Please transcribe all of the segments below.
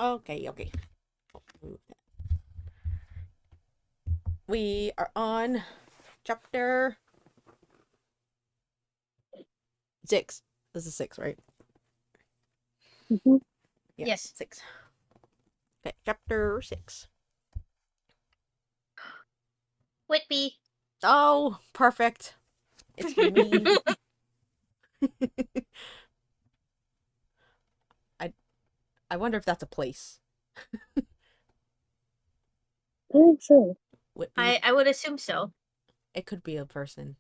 Okay, okay. We are on chapter 6. This is 6, right? Mhm. Yeah, Yes. 6. Okay, chapter 6. Whitby. Oh, perfect. It's me. I I wonder if that's a place. I think so. Whitby. I would assume so. It could be a person.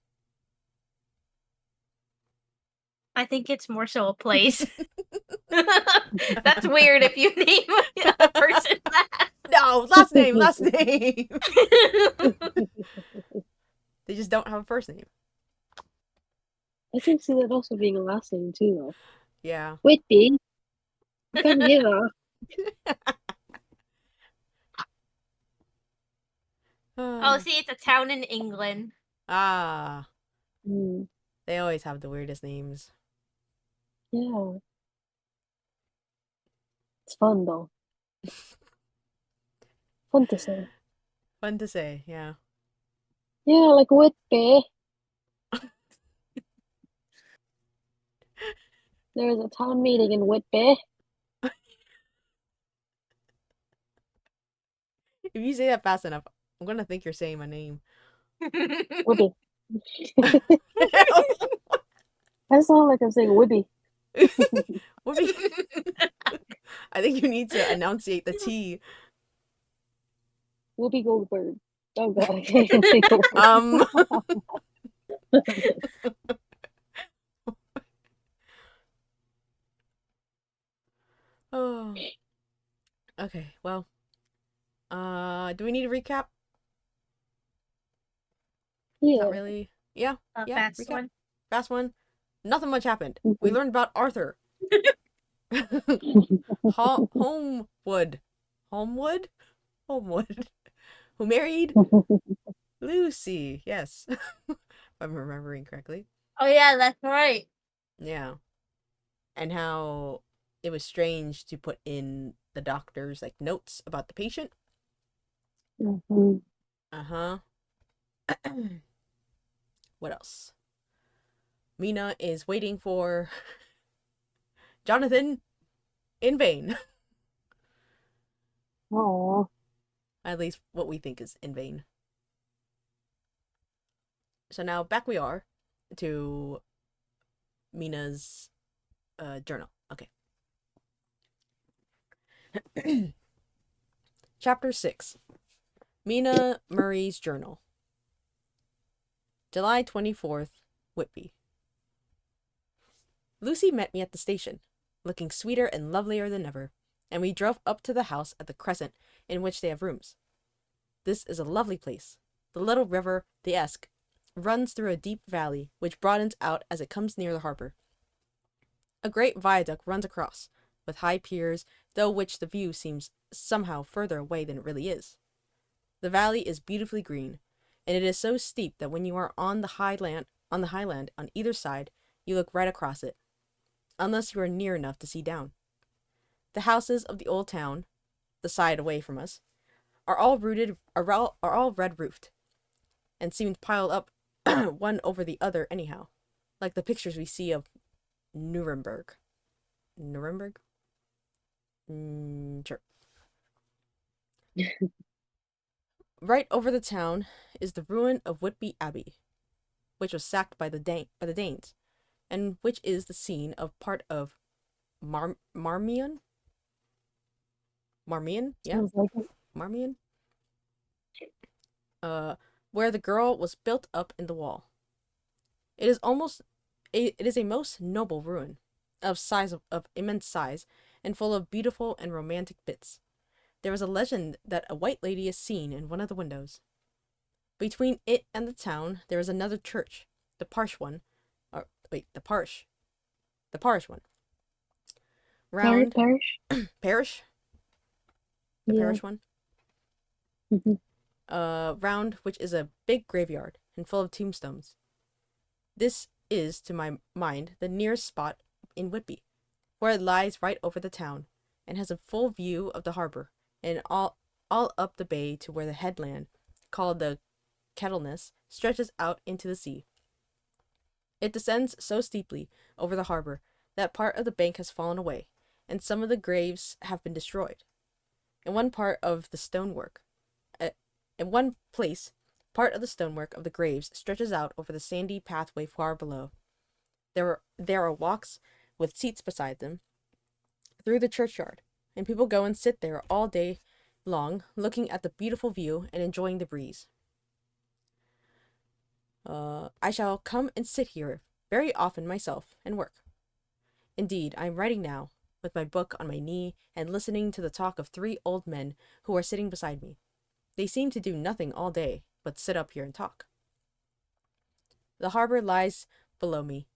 I think it's more so a place. That's weird if you name a person that. No, last name, last name. They just don't have a first name. I can see that also being a last name too, though. Yeah. Whitby, come here. Oh, see, it's a town in England. Ah, Mm, they always have the weirdest names. yeah, it's fun though. Fun to say. Fun to say, yeah. Yeah, like Whitby. There's a town meeting in Whitby. If you say that fast enough, I'm gonna think you're saying my name. Whitby. I sound like I'm saying Whitby. Whoopi. I think you need to enunciate the T. Whoopi Goldberg. Oh god, I can't even think of Um. Oh. Okay. Well. Do we need a recap? Yeah. Not really. Yeah. A Yeah. fast Recap. one. Fast one. Nothing much happened. We learned about Arthur. Homewood. Homewood. Homewood. Who married Lucy? Yes. If I'm remembering correctly. Oh yeah, that's right. Yeah. And how it was strange to put in the doctor's like notes about the patient. Mhm. Uh-huh. What else? Mina is waiting for Jonathan in vain. Aw. At least what we think is in vain. So now back we are to Mina's journal. Okay. Chapter 6. Mina Murray's journal. July 24th, Whitby. Lucy met me at the station, looking sweeter and lovelier than ever, and we drove up to the house at the Crescent in which they have rooms. This is a lovely place. The little river, the Esk, runs through a deep valley which broadens out as it comes near the harbor. A great viaduct runs across, with high piers, though which the view seems somehow further away than it really is. The valley is beautifully green, and it is so steep that when you are on the highland on either side, you look right across it, unless you are near enough to see down. The houses of the old town, the side away from us, are all red roofed, and seem piled up one over the other anyhow, like the pictures we see of Nuremberg. Nuremberg? Sure. Right over the town is the ruin of Whitby Abbey, which was sacked by the Danes, and which is the scene of part of Marmion. Marmion, yeah, Sounds like it. Marmion. Uh, where the girl was built up in the wall. It is a most noble ruin, of immense size, and full of beautiful and romantic bits. There is a legend that a white lady is seen in one of the windows. Between it and the town there is another church, the parish one, or wait, the parish one. Round Parish? parish, the Yeah. parish one. Mhm. Round which is a big graveyard and full of tombstones. This is, to my mind, the nearest spot in Whitby, for it lies right over the town, and has a full view of the harbor and all up the bay to where the headland, called the Kettleness, stretches out into the sea. It descends so steeply over the harbor that part of the bank has fallen away, and some of the graves have been destroyed. In one part of the stonework, in one place, part of the stonework of the graves stretches out over the sandy pathway far below. There are walks with seats beside them through the churchyard, and people go and sit there all day long, looking at the beautiful view and enjoying the breeze. I shall come and sit here very often myself and work. Indeed, I am writing now, with my book on my knee and listening to the talk of 3 old men who are sitting beside me. They seem to do nothing all day but sit up here and talk. The harbor lies below me,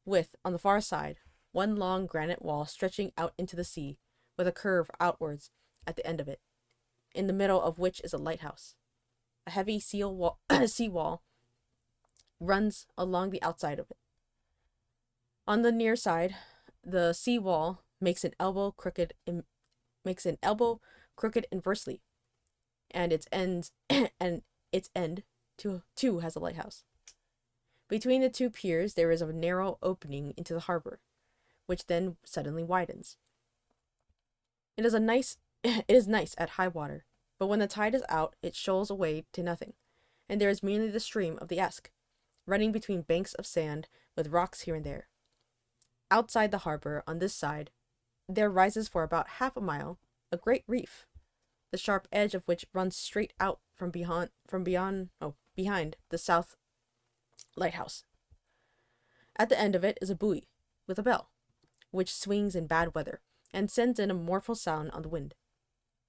with, on the far side, one long granite wall stretching out into the sea, with a curve outwards at the end of it, in the middle of which is a lighthouse. A heavy sea wall runs along the outside of it. On the near side, the sea wall makes an elbow crooked inversely, and its end too has a lighthouse. Between the 2 piers there is a narrow opening into the harbor, which then suddenly widens. It is nice at high water, but when the tide is out it shoals away to nothing, and there is merely the stream of the Esk, running between banks of sand with rocks here and there. Outside the harbor, on this side, there rises for about half a mile a great reef, the sharp edge of which runs straight out from behind the south lighthouse. At the end of it is a buoy with a bell, which swings in bad weather and sends in a mournful sound on the wind.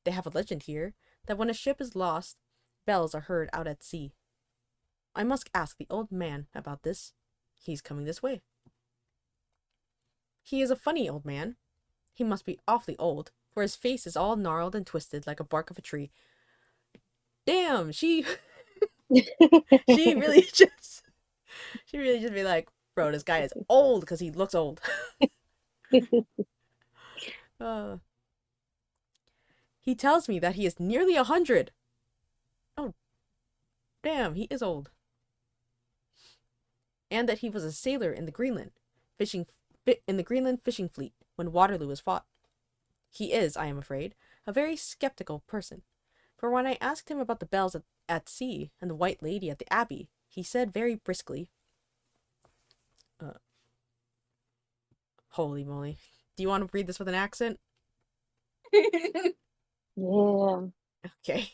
They have a legend here that when a ship is lost, bells are heard out at sea. I must ask the old man about this. He's coming this way. He is a funny old man. He must be awfully old, for his face is all gnarled and twisted like a bark of a tree. Damn, she really just be like, bro, this guy is old because he looks old. He tells me that he is nearly 100. Oh, damn, he is old. And that he was a sailor in the Greenland fishing fleet when Waterloo was fought. He is, I am afraid, a very skeptical person, for when I asked him about the bells at sea and the White Lady at the Abbey, he said very briskly, holy moly. Do you want to read this with an accent? Yeah. Okay.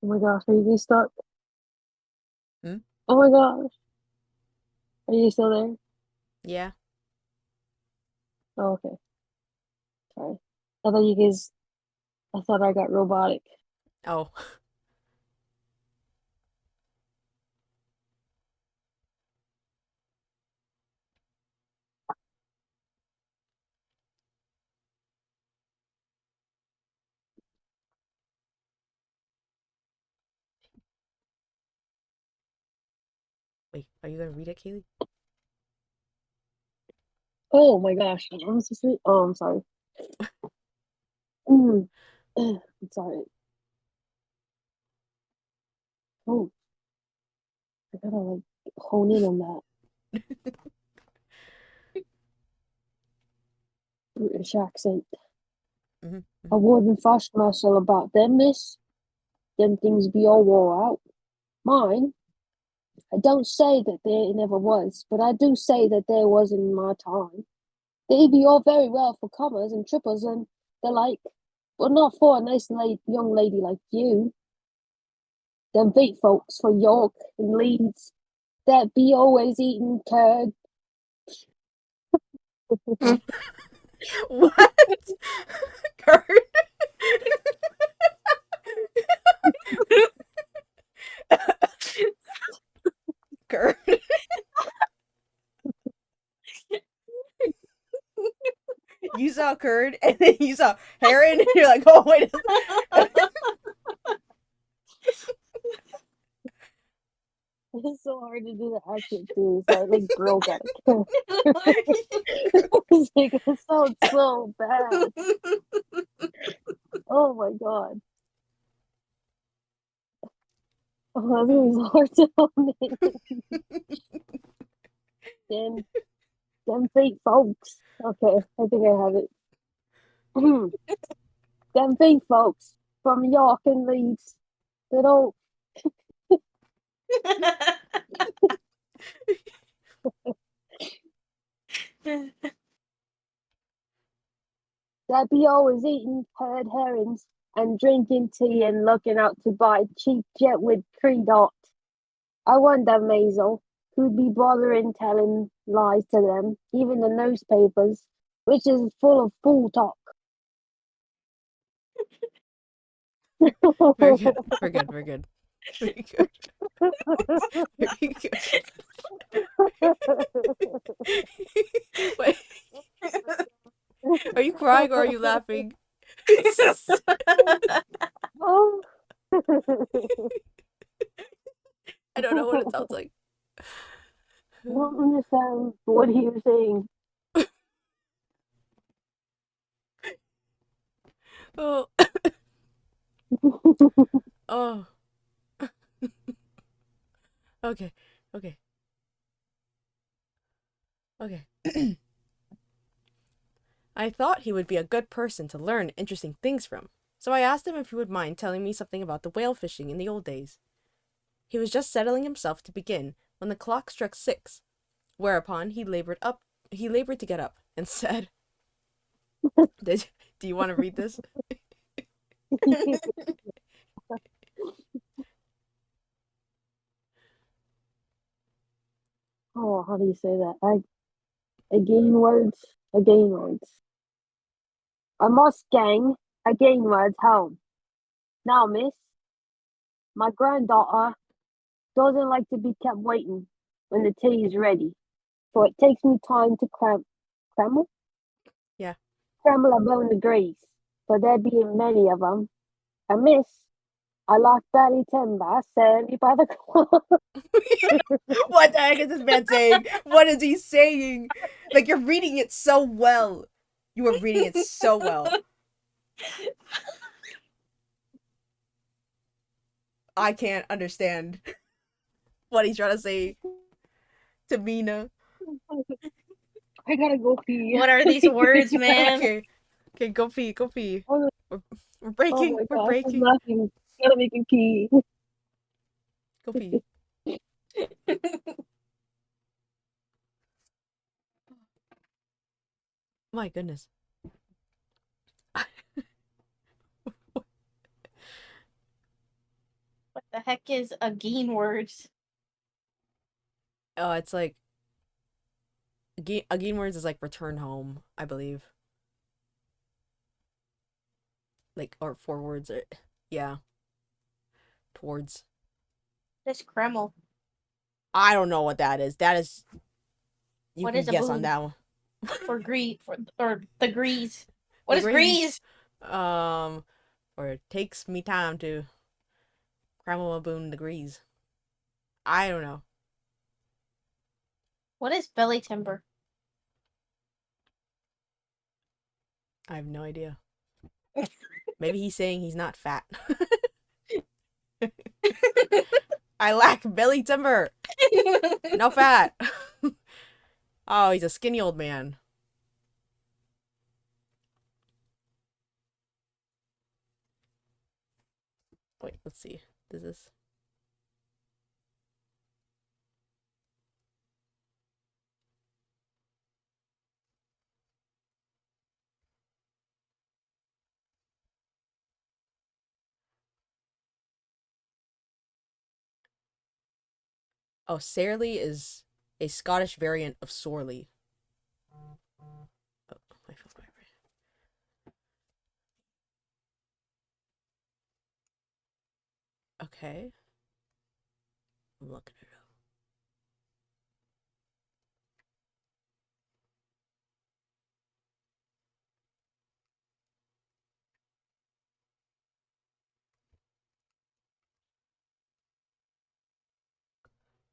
Oh my gosh, are you stuck? Hmm? Oh my gosh. Are you still there? Yeah. Oh, okay. Sorry. I thought I got robotic. Oh. Wait, are you gonna read it, Kaylee? Oh my gosh. I'm so sweet. Oh, I'm sorry. Mm. I'm sorry. Oh, I gotta like hone in on that British accent. Mm-hmm. I wouldn't fuss myself about them, miss. Them things be all wore out. Mine, I don't say that there never was, but I do say that there was in my time. They be all very well for comers and trippers and the like, but not for a nice young lady like you. Them beat folks for York and Leeds that be always eating curd. What? Kurt? curd. You saw curd, and then you saw heron, and you're like, oh, wait. It's so hard to do the accent too. So I think girl got a kill. It's like, it sounds so bad. Oh my god. Oh, that was hard to them, them fake folks. Okay, I think I have it. Them fake folks from York and Leeds. They don't. They be always eating herd herrings and drinking tea and looking out to buy cheap jet with Creedot. I wonder, Maisel, who'd be bothering telling lies to them, even the newspapers, which is full of fool talk. Very good. Very good. Very good. Very good. Very good. Wait, are you crying or are you laughing? Oh. I don't know what it sounds like. I don't understand what he was saying. Oh, oh. Okay, okay, okay. I thought he would be a good person to learn interesting things from, so I asked him if he would mind telling me something about the whale fishing in the old days. He was just settling himself to begin when the clock struck 6, whereupon he labored to get up and said, Do you want to read this? Oh, how do you say that? Again words. Again words. I must gang again words home. Now, miss, my granddaughter doesn't like to be kept waiting when the tea is ready, so it takes me time to cramble? Yeah. Scramble among the grease, for there being many of them. And miss, I like Daddy Timber, Sandy by the clock. What the heck is this man saying? What is he saying? Like, you're reading it so well. You are reading it so well. I can't understand what he's trying to say to Mina. I gotta go pee. What are these words, man? Okay. Okay, go pee, go pee. Oh, We're breaking, my we're gosh, I'm breaking. laughing. Gotta make me pee. Go pee. My goodness. What the heck is again words? Oh, it's like again words is like return home, I believe. Like, or forwards, or yeah, towards. This Kreml. I don't know what that is. That is, you What can is a guess on boon? that one. For or the grease. What The is grease. grease? Or it takes me time to cramble a boon degrees. I don't know. What is belly timber? I have no idea. Maybe he's saying he's not fat. I lack belly timber. No fat. Oh, he's a skinny old man. Wait, let's see. Does this? Oh, Sairly is a Scottish variant of Sorley. Oh, my phone vibrated. Okay. I'm looking it up.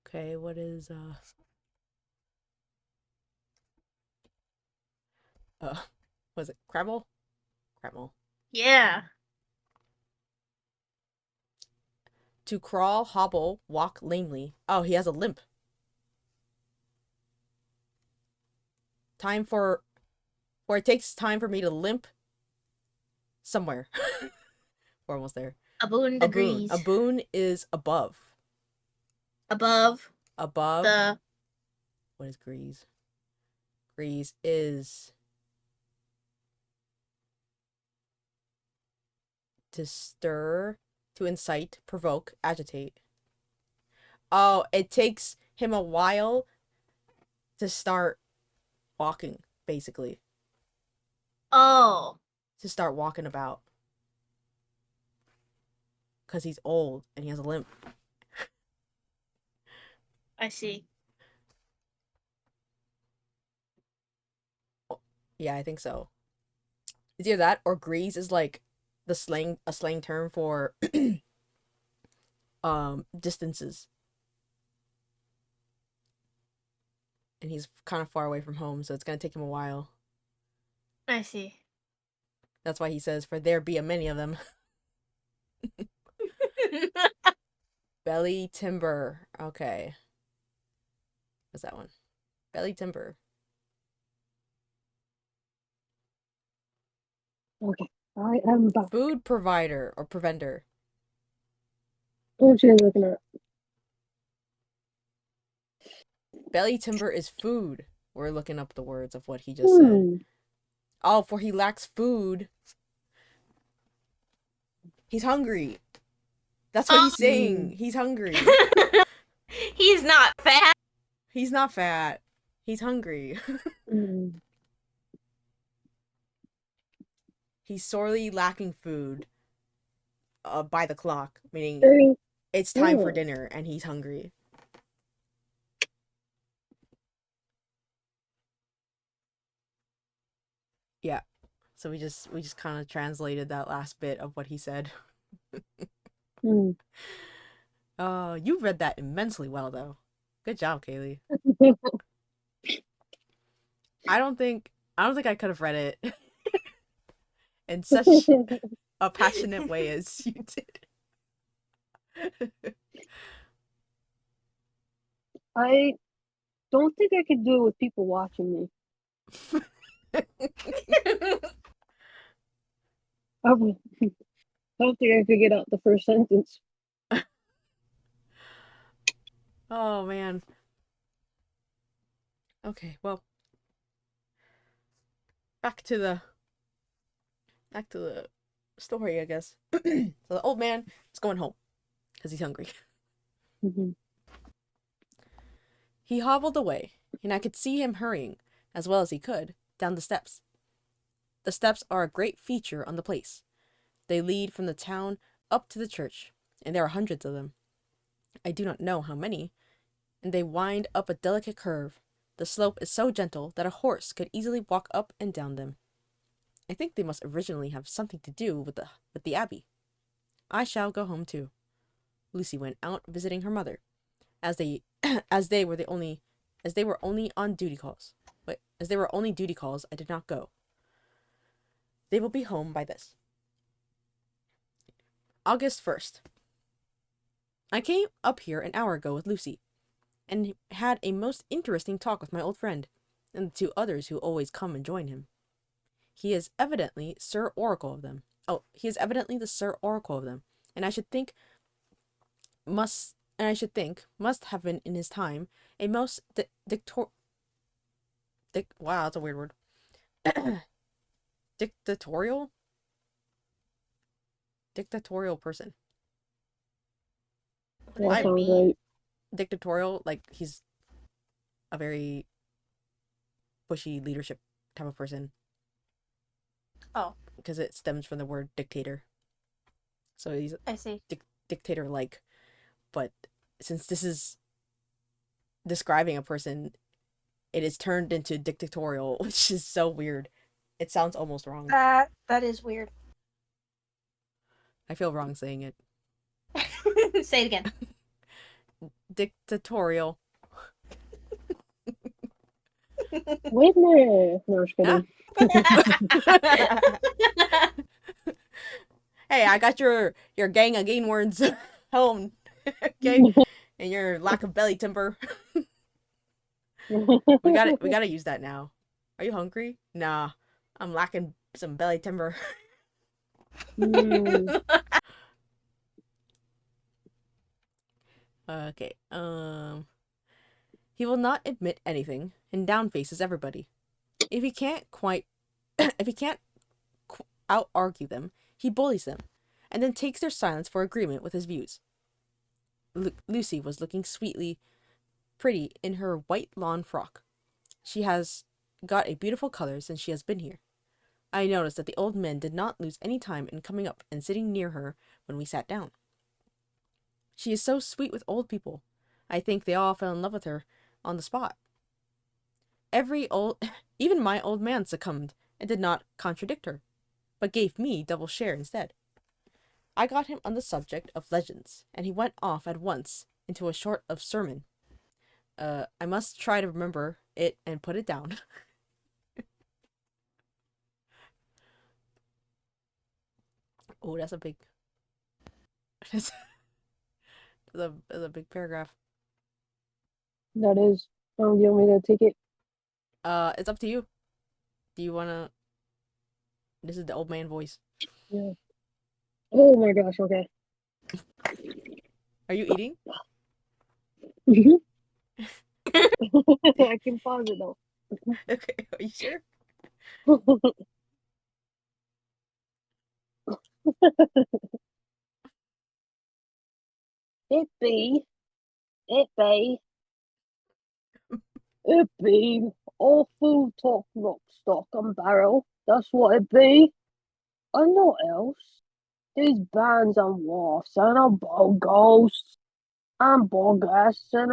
Okay, what is was it Kreml? Kreml. Yeah. To crawl, hobble, walk lamely. Oh, he has a limp. It takes time for me to limp somewhere. We're almost there. A boon A boon. degrees. A boon is above. Above Above. the What is grease? Grease is to stir, to incite, provoke, agitate. Oh, it takes him a while to start walking, basically. Oh. To start walking about. Because he's old and he has a limp. I see. Yeah, I think so. It's either that or grease is like a slang term for distances. And he's kind of far away from home, so it's gonna take him a while. I see. That's why he says, "For there be a many of them." Belly timber. Okay. What's that one? Belly timber. Okay, I am back. Food provider or preventer. What you looking at? Belly timber is food. We're looking up the words of what he just said. Oh, for he lacks food. He's hungry. That's what he's saying. He's hungry. He's not fat. He's not fat. He's hungry. He's sorely lacking food by the clock, meaning it's time for dinner and he's hungry. Yeah. So we just kind of translated that last bit of what he said. You read that immensely well though. Good job, Kaylee. I don't think I could have read it in such a passionate way as you did. I don't think I could do it with people watching me. I don't think I could get out the first sentence. Oh man. Okay, well, back to the story, I guess. So the old man is going home because he's hungry. He hobbled away, and I could see him hurrying, as well as he could, down the steps. The steps are a great feature on the place. They lead from the town up to the church, and there are hundreds of them. I do not know how many, and they wind up a delicate curve. The slope is so gentle that a horse could easily walk up and down them. I think they must originally have something to do with the abbey. I shall go home too. Lucy went out visiting her mother, as they were only duty calls. I did not go. They will be home by this. August 1st. I came up here an hour ago with Lucy, and had a most interesting talk with my old friend, and the two others who always come and join him. He is evidently Sir Oracle of them. Oh, he is evidently the Sir Oracle of them, and I should think must have been in his time a most wow, that's a weird word. Dictatorial person. That sounds right. Dictatorial, like he's a very pushy leadership type of person. Oh. Because it stems from the word dictator. So he's I see. Dictator-like. But since this is describing a person, it is turned into dictatorial, which is so weird. It sounds almost wrong. That is weird. I feel wrong saying it. Say it again. dictatorial. Wait a minute. No, just kidding. Hey, I got your gang of gain words home. Okay, and your lack of belly timber. We gotta use that now. Are you hungry? Nah, I'm lacking some belly timber. Mm. Okay. He will not admit anything and downfaces everybody. If he can't quite, if he can't out argue them, he bullies them, and then takes their silence for agreement with his views. Lucy was looking sweetly pretty in her white lawn frock. She has got a beautiful color since she has been here. I noticed that the old men did not lose any time in coming up and sitting near her when we sat down. She is so sweet with old people. I think they all fell in love with her on the spot. Even my old man succumbed and did not contradict her, but gave me double share instead. I got him on the subject of legends, and he went off at once into a sort of sermon. I must try to remember it and put it down. Oh, that's a big. That's that's a big paragraph. That is. Oh, you want me to take it? It's up to you. Do you wanna? This is the old man voice. Yeah. Oh my gosh, okay. Are you eating? I can pause it though. Okay, are you sure? It be, it be all food talk, lock, stock, and barrel. That's what it be. And not else. These bands and wharfs and a bogos and bogus and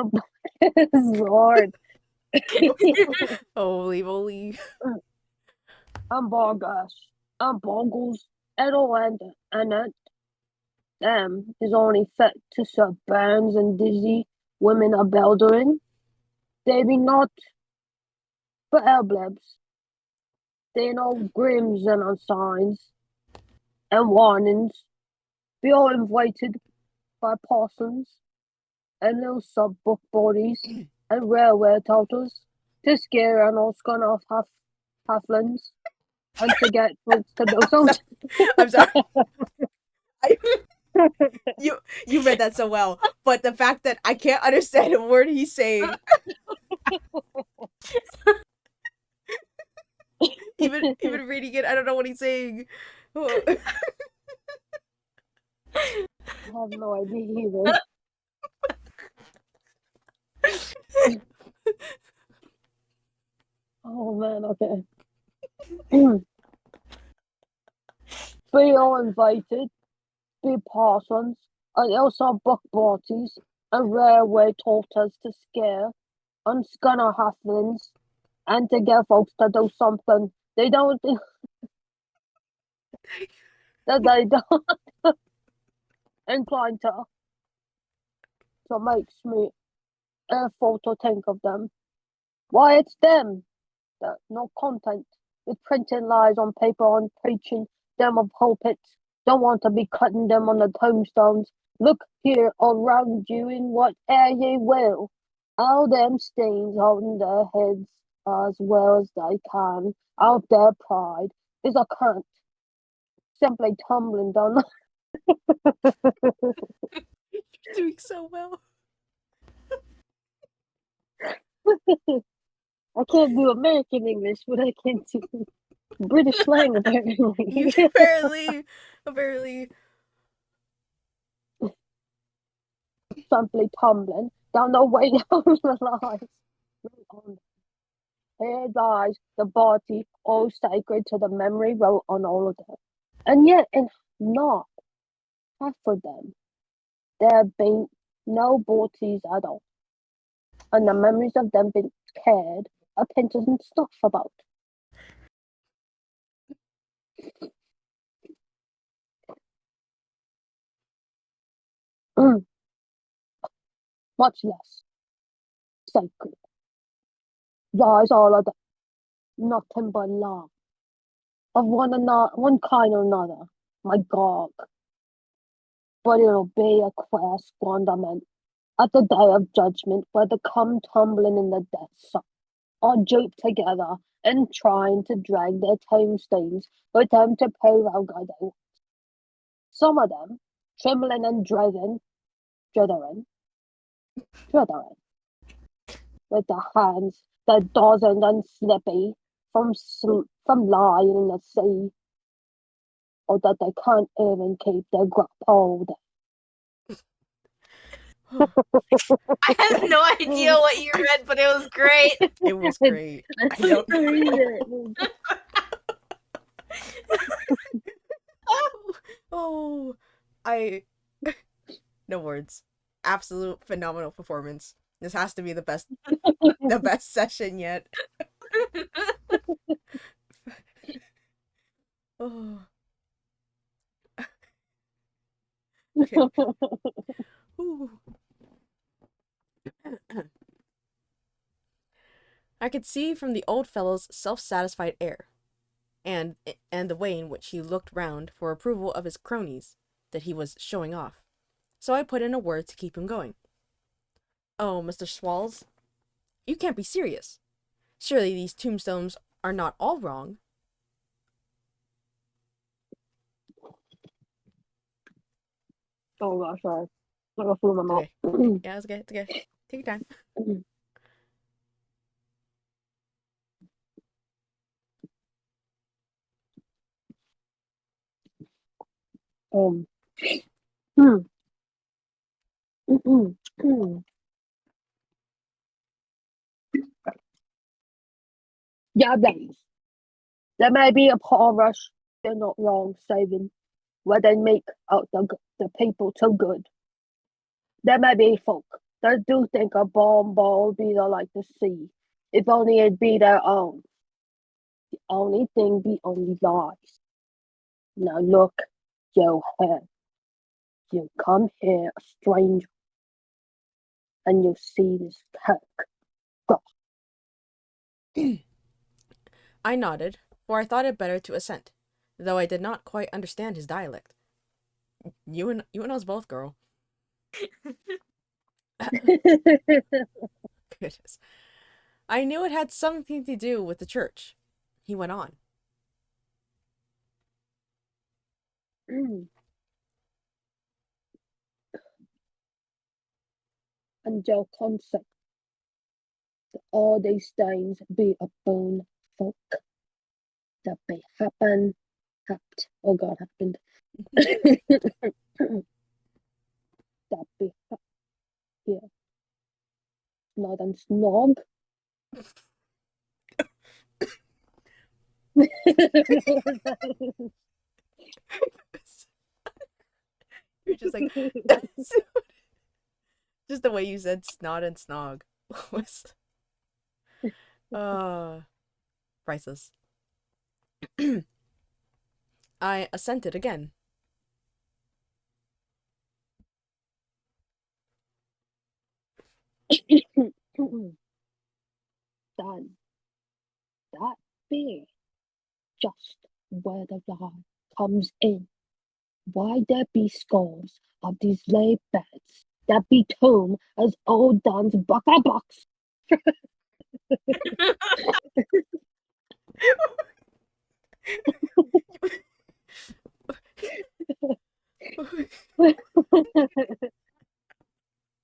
a Lord. Holy moly. And bogus and bogles and all and it them is only fit to serve bands and dizzy women are beldering. They be not for elblebs. They know grims and on signs and warnings. Be all invited by parsons and little sub book bodies and railway totals to scare and all scun off halflands and to get folks to do something. I'm sorry. You read that so well, but the fact that I can't understand a word he's saying, even reading it, I don't know what he's saying. I have no idea either. Oh man, okay. Be all invited, be parsons, and also book parties, and railway tortures to scare, and scunner halflings, and to get folks to do something they don't that they don't inclined to. So makes me awful to think of them. Why it's them that no content with printing lies on paper and preaching them of pulpits. Don't want to be cutting them on the tombstones. Look here around you in whate'er ye will. All them stains holding their heads as well as they can out their pride is a cunt simply tumbling down You're doing so well. I can't do American English, but I can do British slang apparently. You apparently. Simply tumbling down the way down the lines. Here lies the body, all sacred to the memory wrote on all of them. And yet, in not half of them, there have been no bodies at all. And the memories of them been cared a pinches and stuff about. Mm. much less sacred. Lies all of them, nothing but love of one kind or another. My God, but it'll be a queer squanderment at the day of judgment, where they come tumbling in the death zone, all duped together and trying to drag their tombstones with them to prove how good they were. Some of them, trembling and dithering, with their hands that dozing and slippy from lying in the sea, or that they can't even keep their grip hold. I have no idea what you read, but it was great. It was great. I don't know. Oh, no words. Absolute phenomenal performance. This has to be the best session yet. Oh. Okay. Ooh. I could see from the old fellow's self-satisfied air, and the way in which he looked round for approval of his cronies, that he was showing off. So I put in a word to keep him going. Oh, Mr. Swalls, you can't be serious. Surely these tombstones are not all wrong. Oh gosh, sorry. I got food in my mouth. Okay. Yeah, it's okay. It's okay. Take your time. Um. Hmm. Mm-mm. Mm. Yeah, please. There may be a poor rush. They're not wrong, saving where they make out the people too good. There may be folk that do think a bomb ball would be the like the sea, if only it'd be their own. The only thing be only lies. Now look, you here. You come here a stranger, and you see this kirk. I nodded, for I thought it better to assent, though I did not quite understand his dialect. You and us both, girl. Goodness. I knew it had something to do with the church. He went on. And your concept that all these things be a bone folk that be happened. Oh God, happened. That be yeah. Not and snog. You're just like just the way you said snot and snog was priceless. I assented again. Done. That be just where the lie comes in. Why there be scores of these lay beds that be tomb as old Don's bucker box.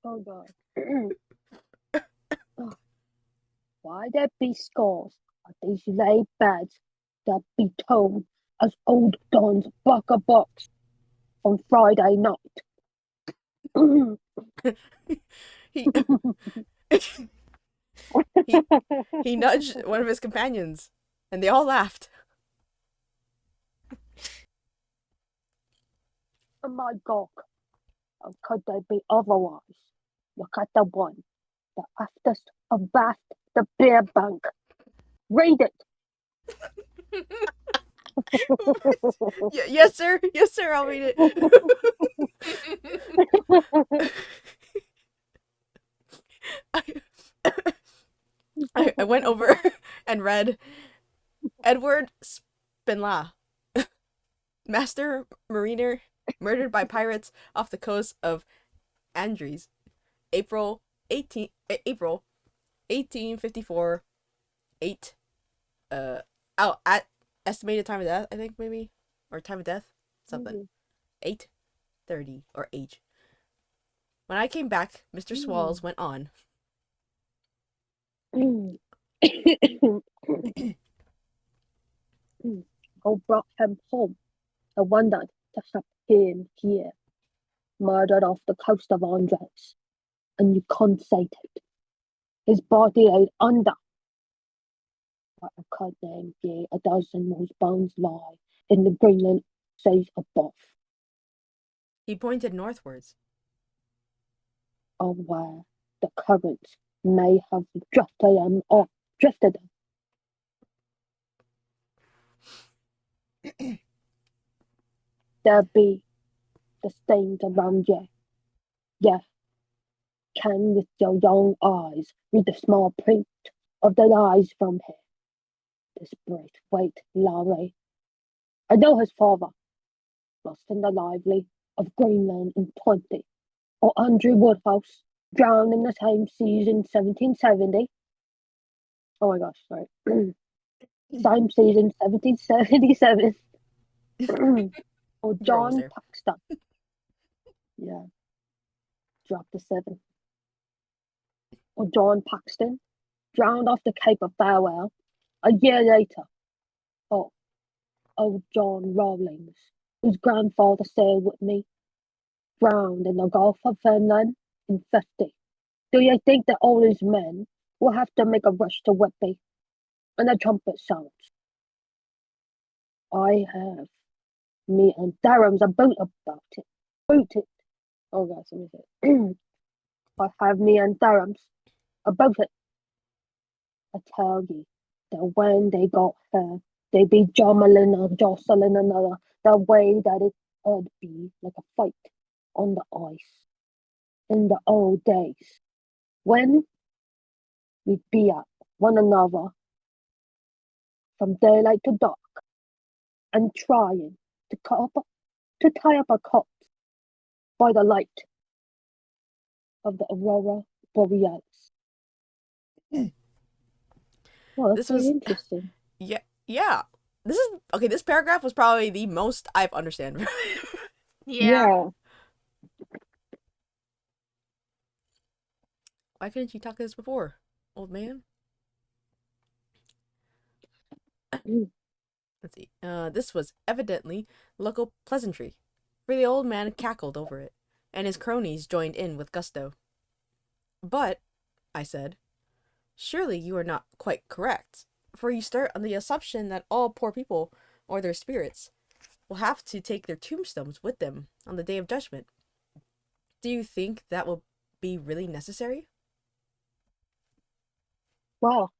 Oh God. Oh, why there be scores of these lay beds that be tomb as old Don's bucker box on Friday night. he, he he nudged one of his companions, and they all laughed. Oh my God. How could they be otherwise? Look at the one, the aftest of vast, the beer bank. Read it. Yes, sir. Yes, sir. I'll read it. I went over and read Edward Spinla, master mariner, murdered by pirates off the coast of Andres, April 1854, 8 out at estimated time of death, I think, maybe, or time of death, something, 8:30 or age. When I came back, Mr. Swallows went on. Who brought him home? I wondered to stop him here, murdered off the coast of Andres, and you can't say it. His body laid under. But I can't name ye a dozen whose bones lie in the Greenland seas above, He pointed northwards. or where the currents may have drifted them off, drifted them. There be the stains around ye. Ye can with your young eyes read the small print of the lines from here. This Braithwaite Lowry. I know his father, lost in the lively of Greenland in 20, or Andrew Woodhouse, drowned in the same season 1770. Oh my gosh, sorry. Same season 1777. Or John there. Paxton. Yeah, dropped the 7. Or John Paxton, drowned off the Cape of Farewell a year later. Or old John Rawlings, whose grandfather sailed with me, drowned in the Gulf of Finland in 50. Do you think that all these men will have to make a rush to Whitby? And the trumpet sounds. I have me and Durham's a boot about it. Booted. Oh gosh, let me see. I have me and Durham's about it. I tell you that when they got her, they be jostling another the way that it would be like a fight on the ice in the old days when we'd be at one another from daylight to dark and trying to tie up a cot by the light of the aurora borealis. Well, that's This was very interesting. yeah. This is okay. This paragraph was probably the most I've understand. Yeah. Why couldn't you talk this before, old man? Let's see. This was evidently local pleasantry, for the old man cackled over it, and his cronies joined in with gusto. But, I said, surely you are not quite correct, for you start on the assumption that all poor people, or their spirits, will have to take their tombstones with them on the day of judgment. Do you think that will be really necessary? Well,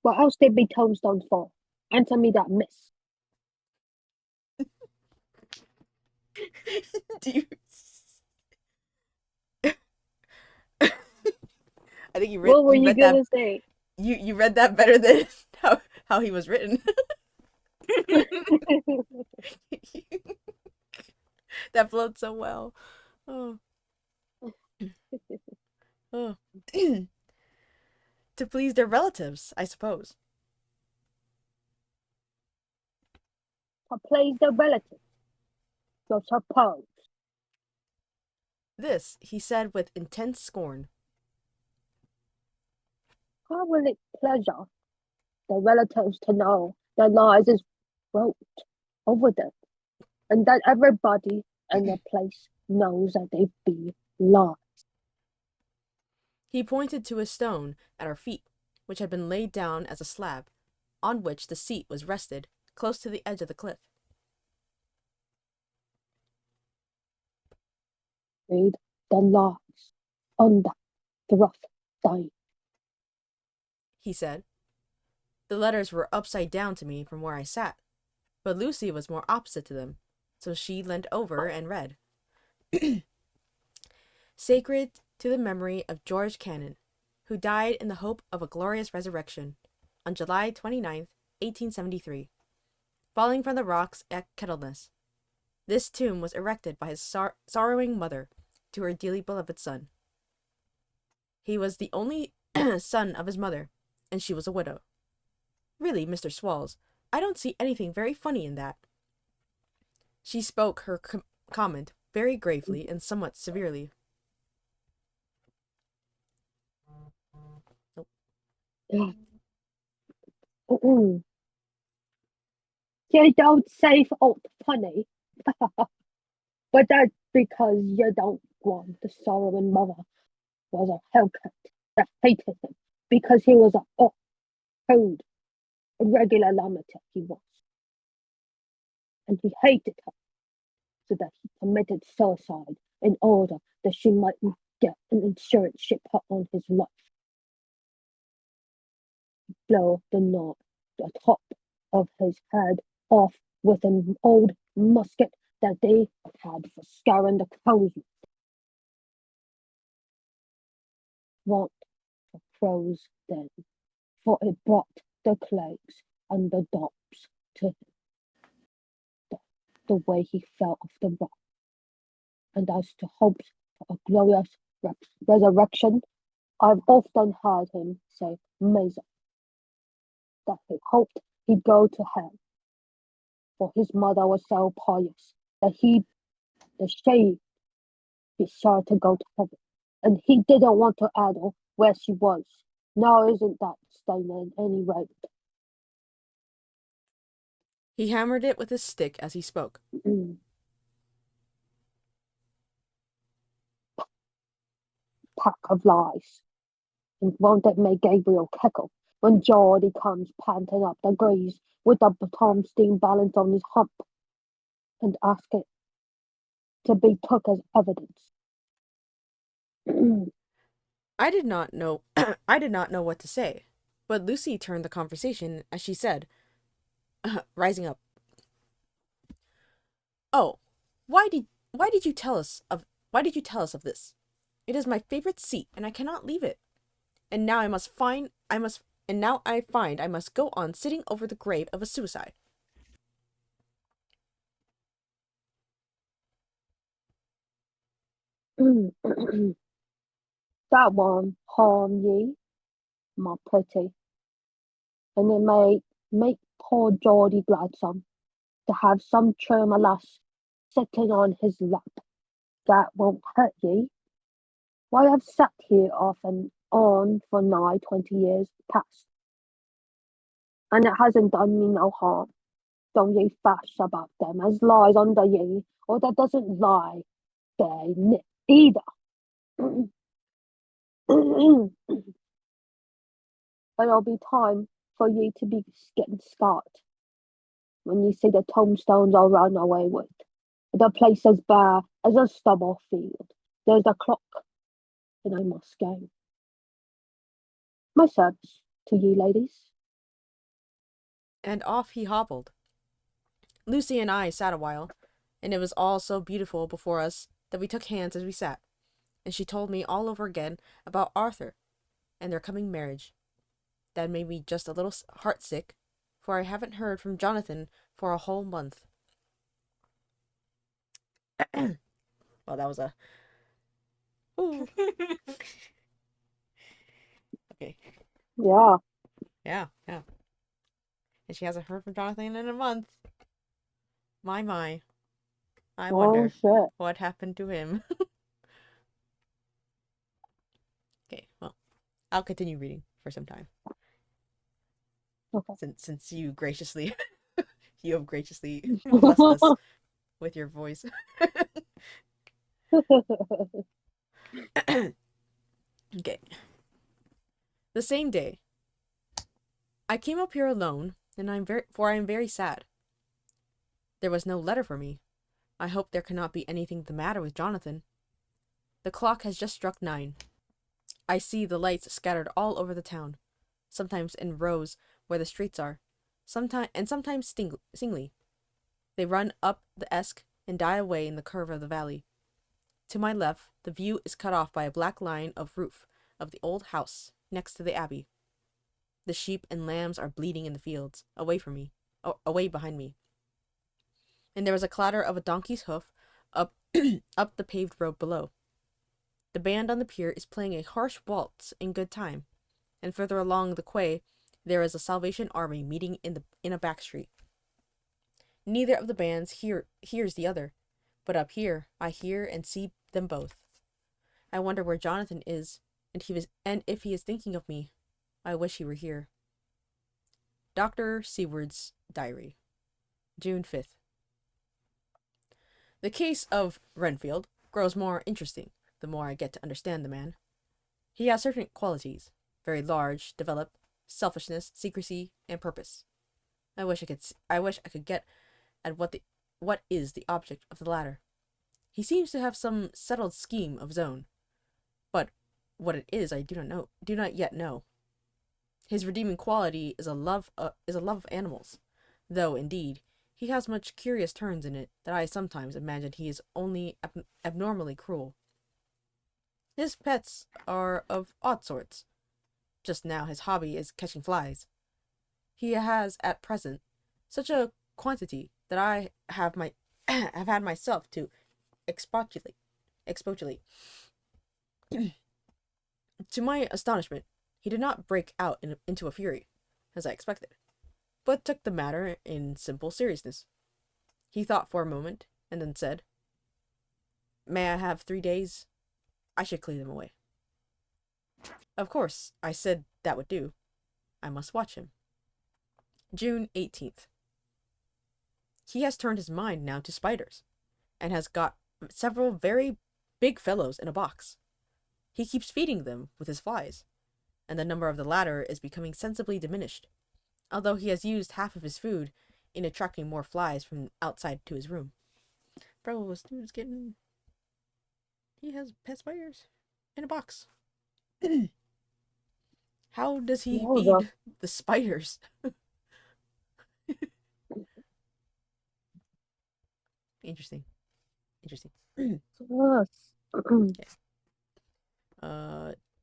what else they be tombstones for? Answer me that, miss. Do you? I think What were you you read that gonna say? you read that better than how he was written. That flowed so well. Oh. Oh. To please their relatives, I suppose. To please the relatives, so suppose. This he said with intense scorn. How will it pleasure the relatives to know their lives is wrote over them, and that everybody in the place knows that they be lies? He pointed to a stone at our feet, which had been laid down as a slab, on which the seat was rested, close to the edge of the cliff. Read the lies on the rough stone, He said. The letters were upside down to me from where I sat, but Lucy was more opposite to them, so she leaned over and read. Sacred to the memory of George Cannon, who died in the hope of a glorious resurrection on July 29th, 1873, falling from the rocks at Kettleness. This tomb was erected by his sorrowing mother to her dearly beloved son. He was the only son of his mother, and she was a widow. Really, Mr. Swalls, I don't see anything very funny in that. She spoke her comment very gravely and somewhat severely. You don't say old funny, but that's because you don't want the sorrowing mother was a Hellcat that hated him because he was a cold, irregular lunatic he was. And he hated her so that he committed suicide in order that she might get an insurance ship her on his life. Blow the top of his head off with an old musket that they had for scouring the crows with. Want for crows then, for it brought the clegs and the dogs to him. The way he fell off the rock. And as to hopes for a glorious resurrection, I've often heard him say, Mason, that he hoped he'd go to hell, for his mother was so pious that she'd be sure to go to heaven, and he didn't want to addle where she was. Now isn't that staying at any rate? He hammered it with his stick as he spoke. Pack of lies. And won't it make Gabriel cackle when Geordie comes panting up the grease with the Tom steam balance on his hump and ask it to be took as evidence? I did not know I did not know what to say, but Lucy turned the conversation as she said, rising up. Oh, why did you tell us of this? It is my favorite seat, and I cannot leave it. And now I find I must go on sitting over the grave of a suicide. That won't harm ye, my pretty, and it may make poor Geordie gladsome to have some trim lass sitting on his lap. That won't hurt ye. Why, I've sat here off and on for nigh 20 years past, and it hasn't done me no harm. Don't ye fash about them as lies under ye, or that doesn't lie there either. But it'll be time for ye to be getting scarred when you see the tombstones I'll run away with. The place as bare as a stubble field. There's a clock, and I must go. My service to ye, ladies. And off he hobbled. Lucy and I sat a while, and it was all so beautiful before us that we took hands as we sat, and she told me all over again about Arthur and their coming marriage. That made me just a little heartsick, for I haven't heard from Jonathan for a whole month. Well, that was a... Ooh. Okay. Yeah. Yeah. And she hasn't heard from Jonathan in a month. My. I wonder what happened to him. Okay, well, I'll continue reading for some time. Okay. Since you graciously, you have graciously blessed us with your voice. Okay. The same day, I came up here alone, and I am very sad. There was no letter for me. I hope there cannot be anything the matter with Jonathan. The clock has just struck 9. I see the lights scattered all over the town, sometimes in rows where the streets are, sometimes singly. They run up the Esk and die away in the curve of the valley. To my left, the view is cut off by a black line of roof of the old house next to the abbey. The sheep and lambs are bleating in the fields, away from me, away behind me. And there is a clatter of a donkey's hoof up up the paved road below. The band on the pier is playing a harsh waltz in good time, and further along the quay there is a Salvation Army meeting in a back street. Neither of the bands hears the other, but up here I hear and see them both. I wonder where Jonathan is, and if he is thinking of me. I wish he were here. Dr. Seward's Diary, June 5th. The case of Renfield grows more interesting the more I get to understand the man. He has certain qualities, very large, developed, selfishness, secrecy, and purpose. I wish I could get at what is the object of the latter. He seems to have some settled scheme of his own, but what it is I do not yet know. His redeeming quality is a love of animals, though indeed he has much curious turns in it that I sometimes imagine he is only abnormally cruel. His pets are of odd sorts. Just now his hobby is catching flies. He has at present such a quantity that I have had myself to expostulate. To my astonishment, he did not break out into a fury, as I expected, but took the matter in simple seriousness. He thought for a moment, and then said, "May I have 3 days? I should clear them away." Of course, I said that would do. I must watch him. June 18th. He has turned his mind now to spiders, and has got several very big fellows in a box. He keeps feeding them with his flies, and the number of the latter is becoming sensibly diminished, although he has used half of his food in attracting more flies from outside to his room. Bro, this dude's getting... He has pet spiders in a box. How does he feed the spiders? Interesting.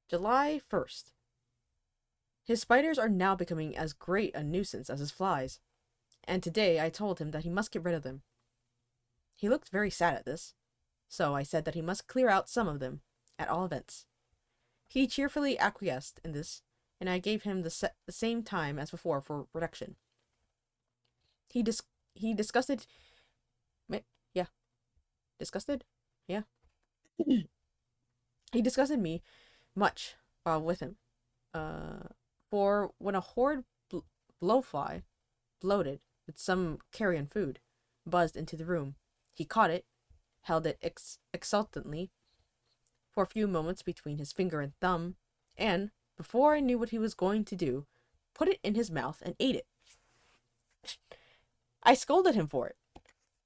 July 1st. His spiders are now becoming as great a nuisance as his flies, and today I told him that he must get rid of them. He looked very sad at this, so I said that he must clear out some of them, at all events. He cheerfully acquiesced in this, and I gave him the same time as before for reduction. He disgusted me much while with him. For when a horrid blowfly, bloated with some carrion food, buzzed into the room, he caught it, held it exultantly for a few moments between his finger and thumb, and, before I knew what he was going to do, put it in his mouth and ate it. I scolded him for it,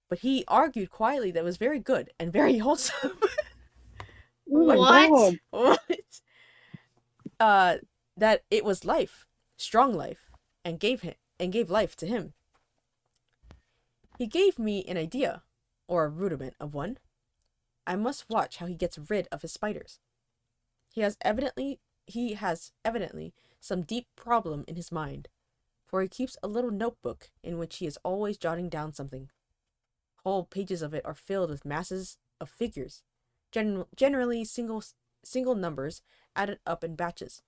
but he argued quietly that it was very good and very wholesome. What? That it was life, strong life, and gave life to him. He gave me an idea, or a rudiment of one. I must watch how he gets rid of his spiders. He has evidently some deep problem in his mind, for he keeps a little notebook in which he is always jotting down something. Whole pages of it are filled with masses of figures, generally single numbers added up in batches,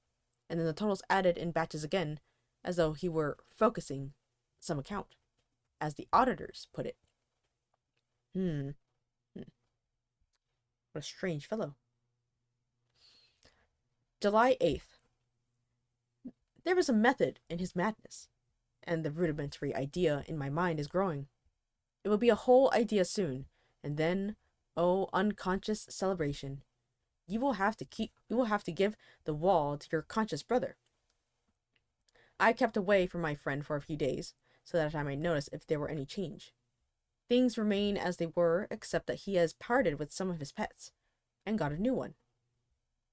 and then the totals added in batches again, as though he were focusing some account, as the auditors put it. What a strange fellow. July 8th. There is a method in his madness, and the rudimentary idea in my mind is growing. It will be a whole idea soon, and then, oh, unconscious celebration! You will have to give the wall to your conscious brother. I kept away from my friend for a few days, so that I might notice if there were any change. Things remain as they were, except that he has parted with some of his pets, and got a new one.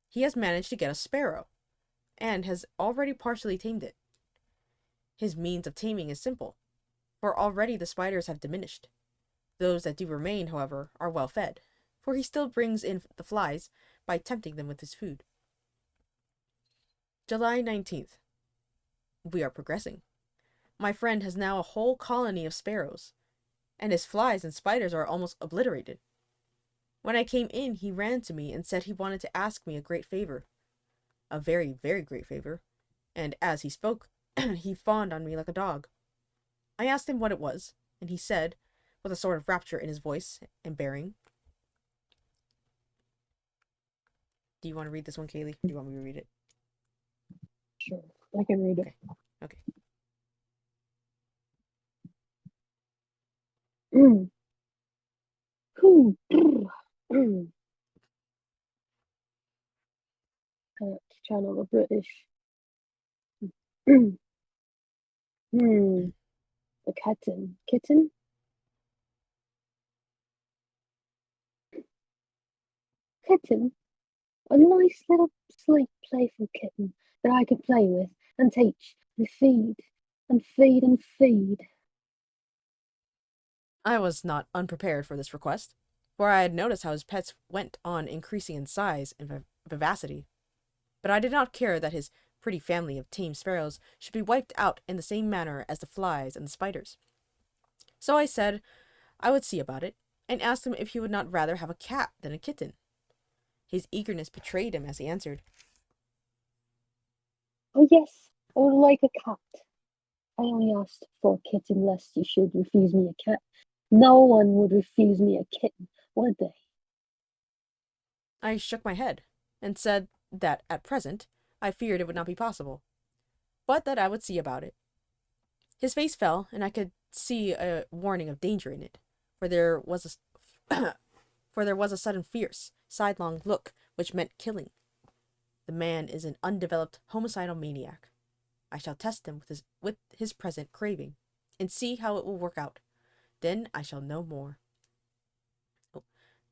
He has managed to get a sparrow, and has already partially tamed it. His means of taming is simple, for already the spiders have diminished. Those that do remain, however, are well fed, for he still brings in the flies by tempting them with his food. July 19th. We are progressing. My friend has now a whole colony of sparrows, and his flies and spiders are almost obliterated. When I came in, he ran to me and said he wanted to ask me a great favor. A very, very great favor. And as he spoke, he fawned on me like a dog. I asked him what it was, and he said, with a sort of rapture in his voice and bearing. Do you want to read this one, Kaylee? Do you want me to read it? Sure, I can read it. Okay. Channel of British. A kitten. Kitten? Kitten? A nice little sleek, playful kitten that I could play with and teach and feed and feed and feed. I was not unprepared for this request, for I had noticed how his pets went on increasing in size and vivacity. But I did not care that his pretty family of tame sparrows should be wiped out in the same manner as the flies and the spiders. So I said I would see about it, and asked him if he would not rather have a cat than a kitten. His eagerness betrayed him as he answered, Oh yes, I would like a cat. I only asked for a kitten lest you should refuse me a cat. No one would refuse me a kitten, would they? I shook my head, and said that at present I feared it would not be possible, but that I would see about it. His face fell, and I could see a warning of danger in it, for there was a sudden fierce, sidelong look which meant killing. The man is an undeveloped homicidal maniac. I shall test him with his present craving, and see how it will work out. Then I shall know more.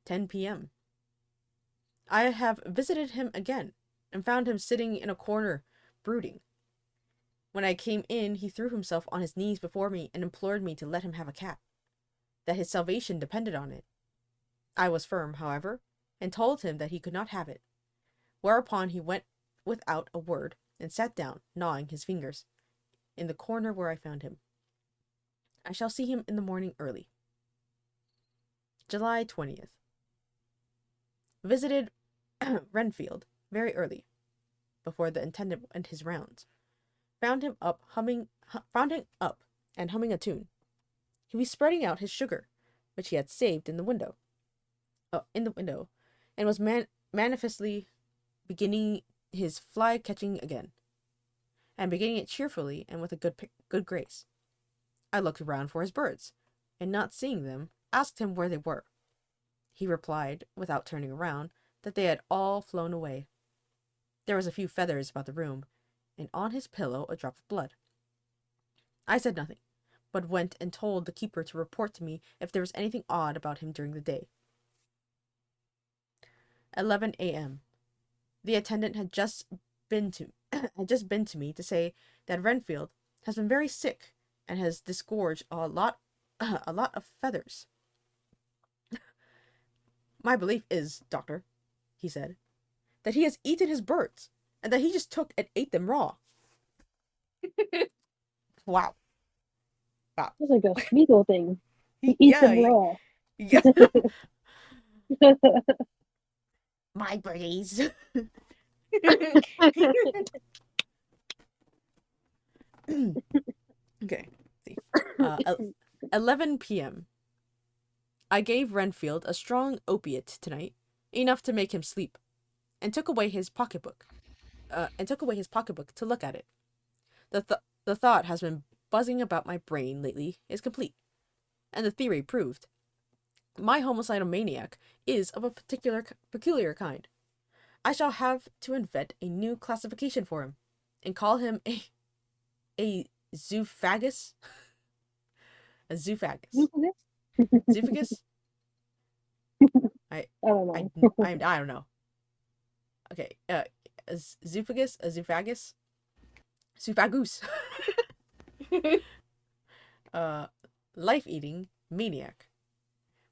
10 p.m. I have visited him again, and found him sitting in a corner, brooding. When I came in, he threw himself on his knees before me and implored me to let him have a cat, that his salvation depended on it. I was firm, however, and told him that he could not have it, whereupon he went without a word and sat down, gnawing his fingers, in the corner where I found him. I shall see him in the morning early. July 20th. Visited Renfield very early, before the intendant went his rounds. Found him up and humming a tune. He was spreading out his sugar, which he had saved in the window, and was manifestly beginning his fly catching again, and beginning it cheerfully and with a good grace. I looked around for his birds, and not seeing them, asked him where they were. He replied, without turning around, that they had all flown away. There was a few feathers about the room, and on his pillow a drop of blood. I said nothing, but went and told the keeper to report to me if there was anything odd about him during the day. 11 a.m. The attendant had just been to me to say that Renfield has been very sick and has disgorged a lot of feathers. My belief is, doctor, he said, that he has eaten his birds, and that he just took and ate them raw. Wow. It's like a Smeagol thing. He eats them raw. Yeah. My birdies. Okay. See. 11 p.m. I gave Renfield a strong opiate tonight, enough to make him sleep, and took away his pocketbook. To look at it. The thought has been buzzing about my brain lately is complete, and the theory proved. My homicidal maniac is of a peculiar kind. I shall have to invent a new classification for him, and call him a zoophagus. A zoophagus. Zoophagus? I don't know. I don't know. Okay, a zoophagus, zoophagus. Life-eating maniac.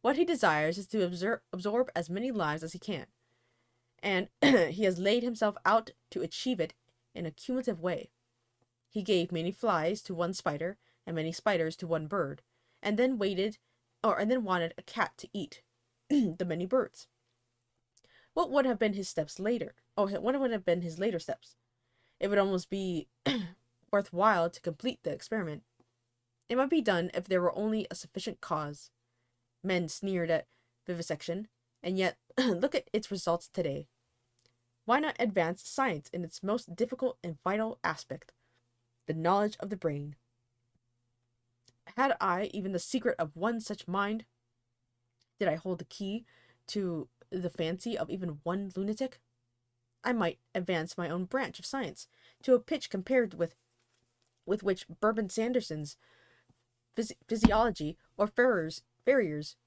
What he desires is to absorb as many lives as he can, and he has laid himself out to achieve it in a cumulative way. He gave many flies to one spider and many spiders to one bird, and then wanted a cat to eat the many birds. What would have been his steps later? Oh, what would have been his later steps? It would almost be worthwhile to complete the experiment. It might be done if there were only a sufficient cause. Men sneered at vivisection, and yet look at its results today. Why not advance science in its most difficult and vital aspect, the knowledge of the brain? Had I even the secret of one such mind? Did I hold the key to the fancy of even one lunatic? I might advance my own branch of science to a pitch compared with which Bourbon Sanderson's physiology or Ferrier's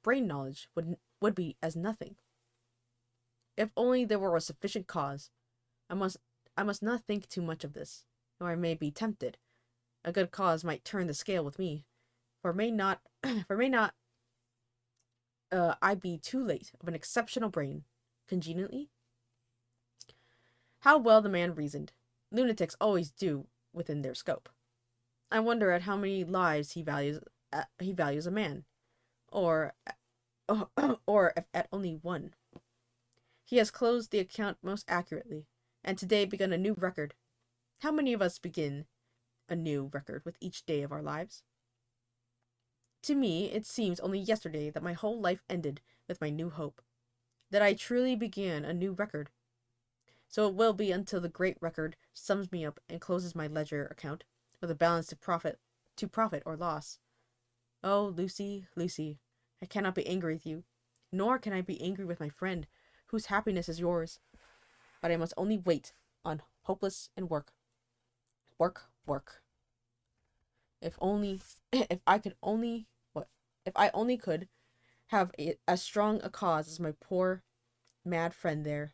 brain knowledge would be as nothing. If only there were a sufficient cause. I must not think too much of this, or I may be tempted. A good cause might turn the scale with me, for may not I be too late of an exceptional brain, congenially? How well the man reasoned. Lunatics always do within their scope. I wonder at how many lives he values a man, or if at only one. He has closed the account most accurately, and today begun a new record. How many of us begin a new record with each day of our lives? To me, it seems only yesterday that my whole life ended with my new hope, that I truly began a new record. So it will be until the great record sums me up and closes my ledger account with a balance to profit or loss. Oh, Lucy, Lucy, I cannot be angry with you, nor can I be angry with my friend, whose happiness is yours. But I must only wait on hopeless and work. Work. If I only could have as strong a cause as my poor, mad friend there,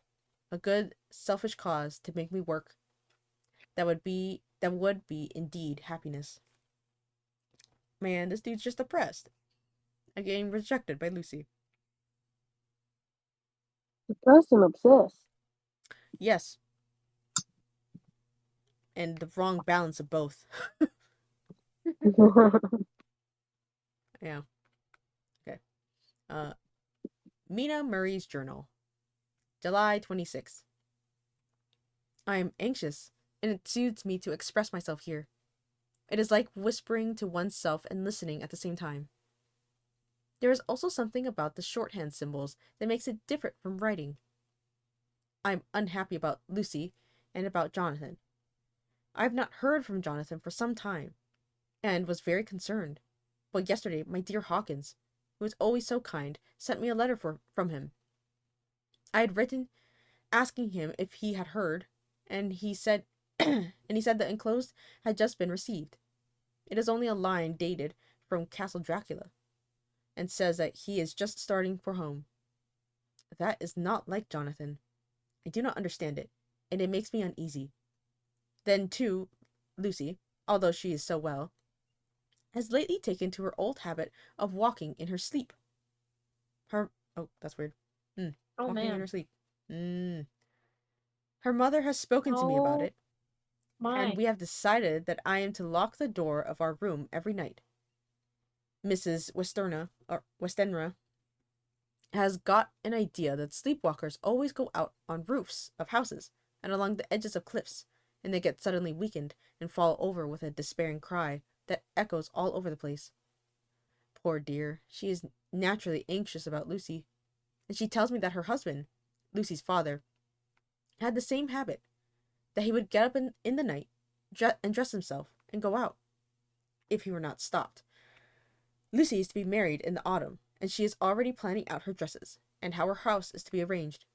a good, selfish cause to make me work, that would be indeed happiness. Man, this dude's just depressed. Again, rejected by Lucy. Depressed and obsessed. Yes. And the wrong balance of both. Yeah. Okay. Mina Murray's journal. July 26th. I am anxious, and it soothes me to express myself here. It is like whispering to oneself and listening at the same time. There is also something about the shorthand symbols that makes it different from writing. I am unhappy about Lucy and about Jonathan. I have not heard from Jonathan for some time, and was very concerned. But yesterday, my dear Hawkins, who is always so kind, sent me a letter from him. I had written asking him if he had heard, and he said the enclosed had just been received. It is only a line dated from Castle Dracula, and says that he is just starting for home. That is not like Jonathan. I do not understand it, and it makes me uneasy. Then, too, Lucy, although she is so well, has lately taken to her old habit of walking in her sleep. That's weird. Oh, Walking in man. her sleep. Her mother has spoken to me about Oh, it, my. and we have decided that I am to lock the door of our room every night. Mrs. Westenra has got an idea that sleepwalkers always go out on roofs of houses and along the edges of cliffs, and they get suddenly weakened and fall over with a despairing cry that echoes all over the place. Poor dear, she is naturally anxious about Lucy, and she tells me that her husband, Lucy's father, had the same habit, that he would get up in the night and dress himself and go out, if he were not stopped. Lucy is to be married in the autumn, and she is already planning out her dresses, and how her house is to be arranged.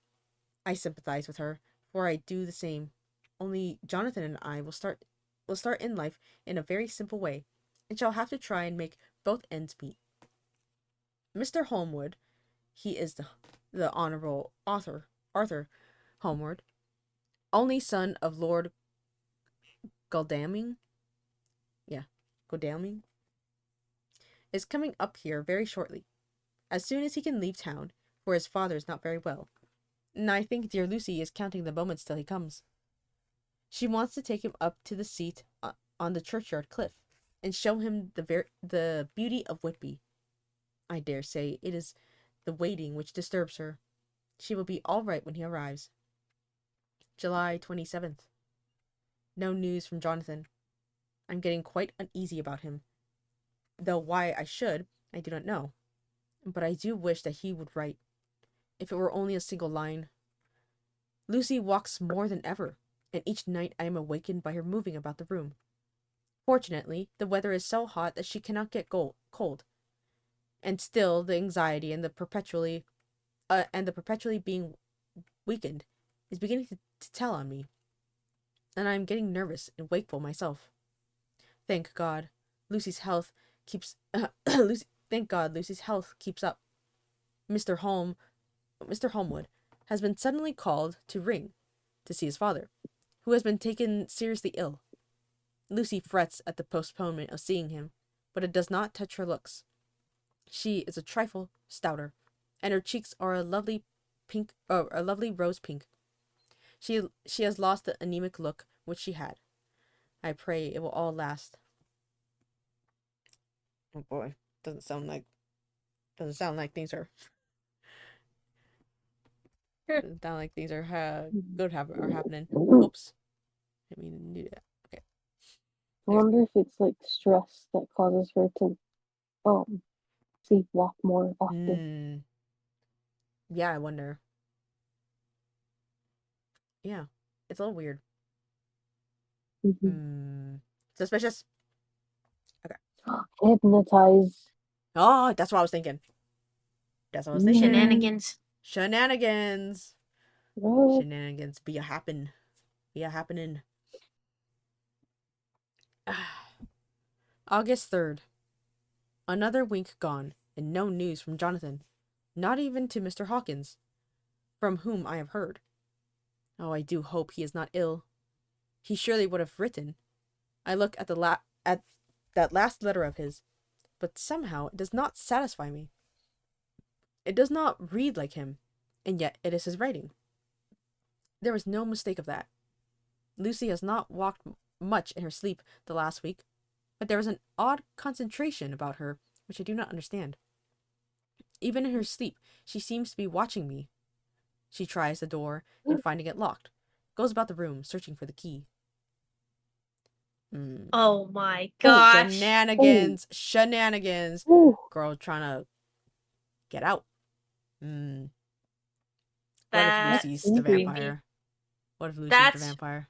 I sympathize with her, for I do the same. Only Jonathan and I will start in life in a very simple way, and shall have to try and make both ends meet. Mr. Holmwood, he is the Honourable Arthur Holmwood, only son of Lord Godalming, is coming up here very shortly. as soon as he can leave town, for his father is not very well. And I think dear Lucy is counting the moments till he comes. She wants to take him up to the seat on the churchyard cliff, and show him the beauty of Whitby. I dare say it is the waiting which disturbs her. She will be all right when he arrives. July 27th. No news from Jonathan. I'm getting quite uneasy about him, though why I should, I do not know. But I do wish that he would write, if it were only a single line. Lucy walks more than ever, and each night I am awakened by her moving about the room. Fortunately, the weather is so hot that she cannot get cold, and still the anxiety and the perpetually being weakened is beginning to tell on me, and I am getting nervous and wakeful myself. Thank God, Lucy's health keeps Lucy's health keeps up. Mr. Holmwood has been suddenly called to Ring to see his father, who has been taken seriously ill. Lucy frets at the postponement of seeing him, but it does not touch her looks. She is a trifle stouter, and her cheeks are a lovely rose pink. She has lost the anemic look which she had. I pray it will all last. Oh boy, doesn't sound like things are doesn't sound like things are are happening. Oops, I mean do that. Okay. I wonder if it's like stress that causes her to sleepwalk more often. Yeah, I wonder. Yeah, it's a little weird. Suspicious. Hypnotize. Oh, that's what I was thinking. Shenanigans. Shenanigans. Oh, Shenanigans be a happening. August 3rd. Another week gone, and no news from Jonathan. Not even to Mr. Hawkins, from whom I have heard. Oh, I do hope he is not ill. He surely would have written. I look at at that last letter of his, but somehow it does not satisfy me. It does not read like him, and yet it is his writing. There is no mistake of that. Lucy has not walked much in her sleep the last week, but there is an odd concentration about her which I do not understand. Even in her sleep, she seems to be watching me. She tries the door, and finding it locked, goes about the room searching for the key. Oh my gosh. Shenanigans. Ooh. Girl trying to get out. What That's if Lucy's the creepy. vampire? What if Lucy's the That's- vampire?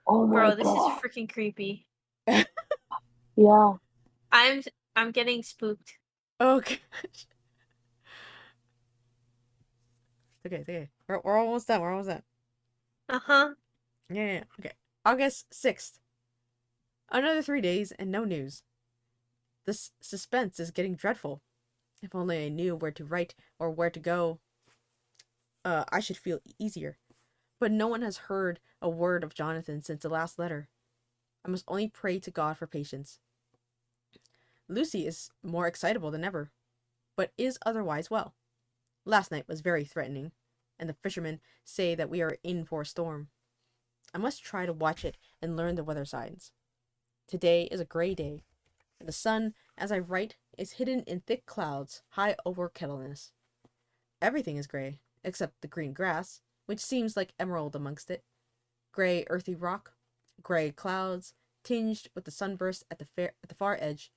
Oh my Bro, this is god. freaking creepy. Yeah. I'm getting spooked. Oh gosh. It's okay. We're almost done. Uh-huh. Yeah. Okay. August 6th. Another 3 days and no news. This suspense is getting dreadful. If only I knew where to write or where to go, I should feel easier. But no one has heard a word of Jonathan since the last letter. I must only pray to God for patience. Lucy is more excitable than ever, but is otherwise well. Last night was very threatening, and the fishermen say that we are in for a storm. I must try to watch it and learn the weather signs. Today is a gray day, and the sun, as I write, is hidden in thick clouds high over Kettleness. Everything is gray, except the green grass, which seems like emerald amongst it. Gray earthy rock, gray clouds, tinged with the sunburst at the far edge,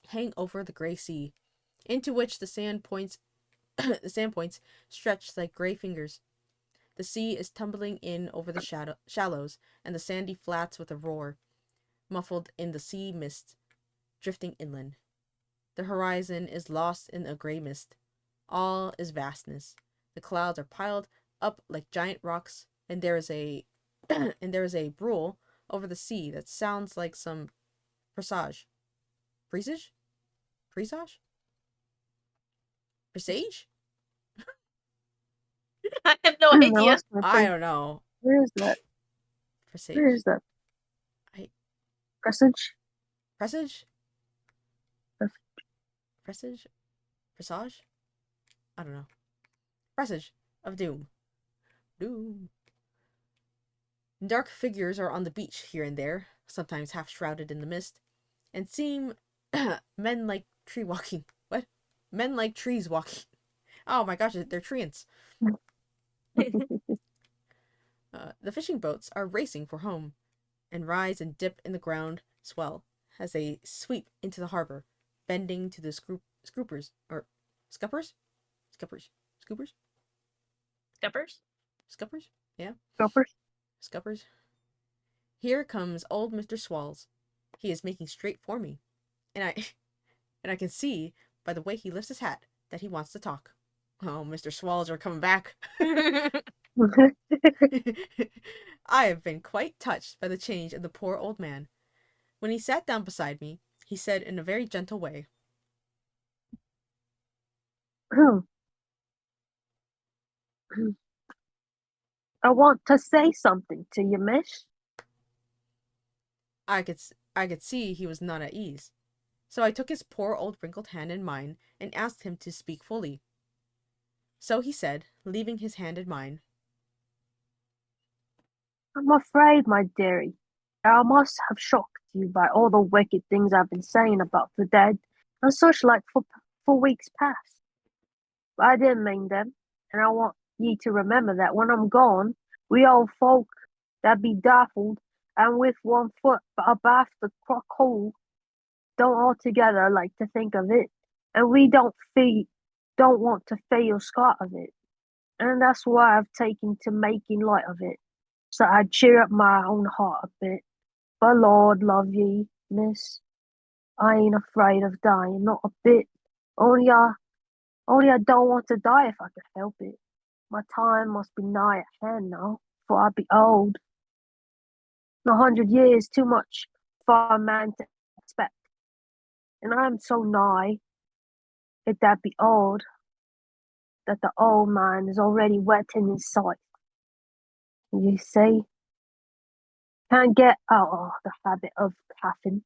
hang over the gray sea, into which the sand points stretch like gray fingers. The sea is tumbling in over the shallows and the sandy flats with a roar, muffled in the sea mist, drifting inland. The horizon is lost in a gray mist. All is vastness. The clouds are piled up like giant rocks, and there is a brool over the sea that sounds like some presage. Presage? Presage? Presage? I have no I idea. lost my I place. don't know. Where is that? Presage? Where is that? I- Presage? Presage? Pres- Presage? Presage? I don't know. Presage of doom. Doom. Dark figures are on the beach here and there, sometimes half shrouded in the mist, and seem men like tree walking. What? Men like trees walking. Oh my gosh, they're treants. The fishing boats are racing for home, and rise and dip in the ground swell as they sweep into the harbor, bending to the scoopers or scuppers, scoopers, Scuppers? scuppers. Yeah, Scuppers? scuppers. Here comes old Mr. Swalls. He is making straight for me, and I can see by the way he lifts his hat that he wants to talk. Oh, Mr. Swalls are coming back. I have been quite touched by the change in the poor old man. When he sat down beside me, he said in a very gentle way, I want to say something to you, miss. I could see he was not at ease. So I took his poor old wrinkled hand in mine and asked him to speak fully. So he said, leaving his hand in mine, I'm afraid, my dearie, I must have shocked you by all the wicked things I've been saying about the dead and such like for weeks past. But I didn't mean them, and I want ye to remember that when I'm gone, we old folk that be daffled and with one foot abaft the hole don't altogether like to think of it, and we don't want to feel scarred of it, and that's why I've taken to making light of it, so I'd cheer up my own heart a bit. But Lord love ye, miss, I ain't afraid of dying, not a bit. Only I don't want to die if I could help it. My time must be nigh at hand now, for I be old. 100 years too much for a man to expect, and I am so nigh it that be old that the old man is already wet in his sight. You see, can't get out of the habit of caffing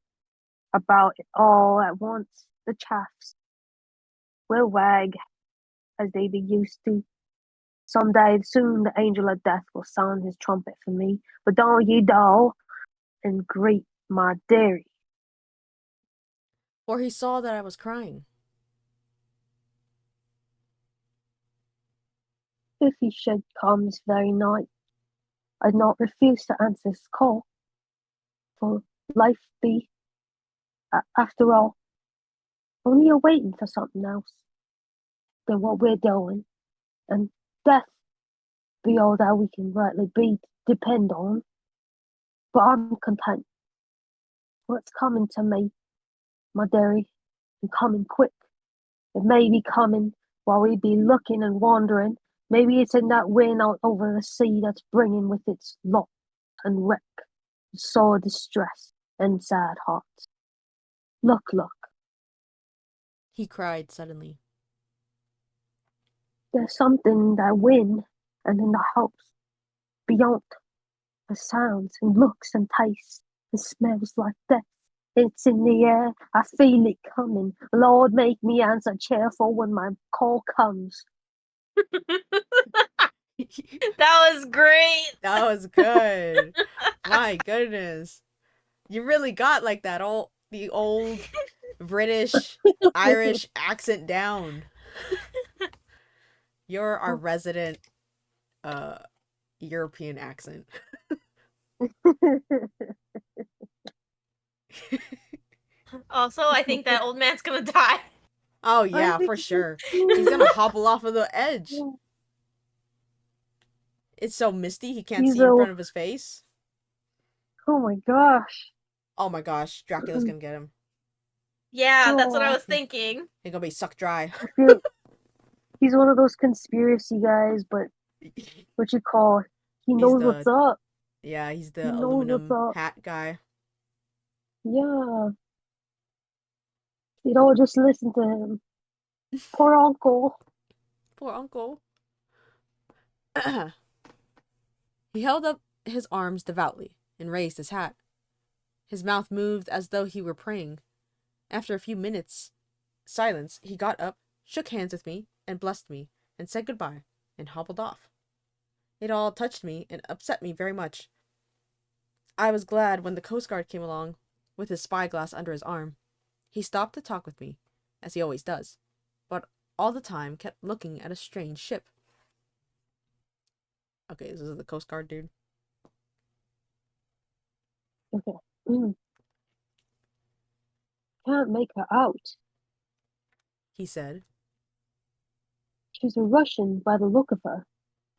about it all at once. The chaffs will wag as they be used to. Some day soon the angel of death will sound his trumpet for me, but don't ye dull and greet my dearie. for he saw that I was crying. If he should come this very night, I'd not refuse to answer his call, for life be, after all, only a waiting for something else than what we're doing, and death be all that we can rightly be depend on. But I'm content. For it's coming to me, my dearie, and coming quick. It may be coming while we be looking and wandering. Maybe it's in that wind out over the sea that's bringing with its lot and wreck, sore distress and sad hearts. Look, look, He cried suddenly. there's something in that wind and in the house beyond the sounds and looks and tastes and smells like death. It's in the air. I feel it coming. Lord, make me answer cheerful when my call comes. That was great. That was good. My goodness. You really got like the old British Irish accent down. You're our resident European accent. Also, I think that old man's gonna die. Oh yeah, for sure. He's gonna hobble off of the edge. It's so misty he can't He's see in a- front of his face. Oh my gosh. Oh my gosh, Dracula's gonna get him. Yeah, that's what I Oh. was thinking. He's gonna be sucked dry. I feel he's one of those conspiracy guys, but what you call, he knows what's up. Yeah, he's the He knows aluminum what's up. hat guy. Yeah. You don't just listen to him. Poor uncle. Poor uncle. He held up his arms devoutly and raised his hat. His mouth moved as though he were praying. After a few minutes' silence, he got up, shook hands with me, and blessed me and said goodbye and hobbled off. It all touched me and upset me very much. I was glad when the Coast Guard came along with his spyglass under his arm. He stopped to talk with me, as he always does, but all the time kept looking at a strange ship. Okay, this is the Coast Guard dude. Okay. Can't make her out. He said. She's a Russian by the look of her,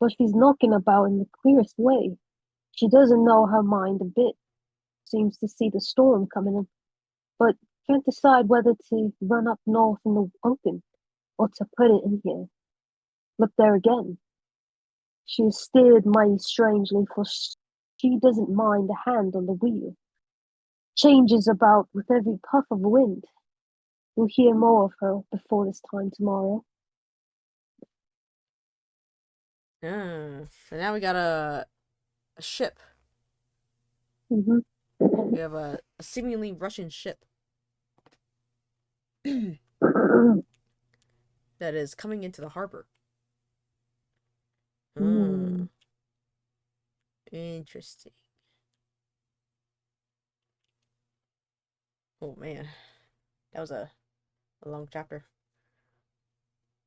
but she's knocking about in the queerest way. She doesn't know her mind a bit. Seems to see the storm coming in, but can't decide whether to run up north in the open or to put it in here. Look there again. She is steered mighty strangely, for she doesn't mind a hand on the wheel. Changes about with every puff of wind. You'll hear more of her before this time tomorrow. So now we got a ship. Mm-hmm. We have a seemingly Russian ship that is coming into the harbor. Interesting. Oh man, that was a long chapter.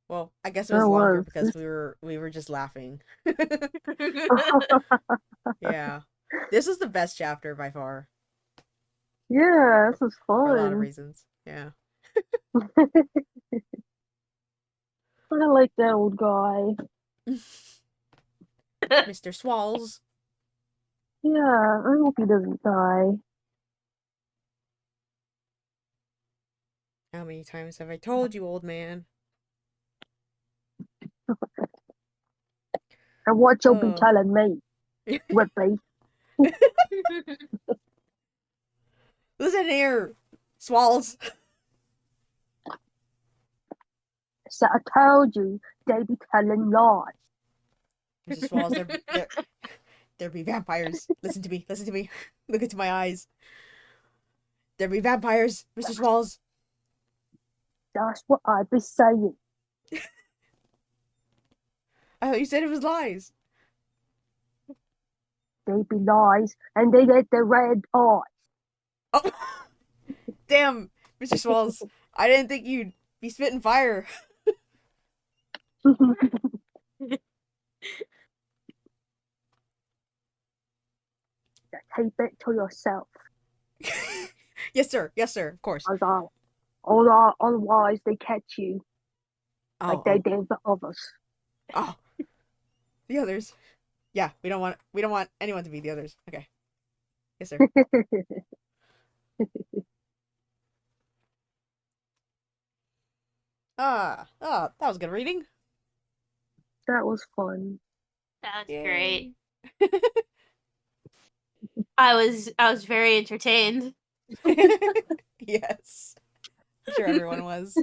Well, I guess it was longer because we were just laughing. Yeah, this is the best chapter by far. Yeah, this is fun. For a lot of reasons. Yeah. I like that old guy. Mr. Swalls. Yeah, I hope he doesn't die. How many times have I told you, old man? And what you'll be telling me, Whitby. Listen here, Swalls. So I told you they be telling lies. Mr. Swalls, there be vampires. Listen to me. Look into my eyes. There be vampires, Mr. Swalls. That's what I be saying. I thought you said it was lies. They be lies, and they get the red eyes. Oh, damn, Mr. Swalls. I didn't think you'd be spitting fire. Keep it to yourself. Yes, sir. Of course. Otherwise, they catch you like they did the others. Oh, the others. Yeah, we don't want anyone to be the others. Okay. Yes, sir. That was good reading. That was fun. That was great. I was very entertained. Yes. I'm sure everyone was.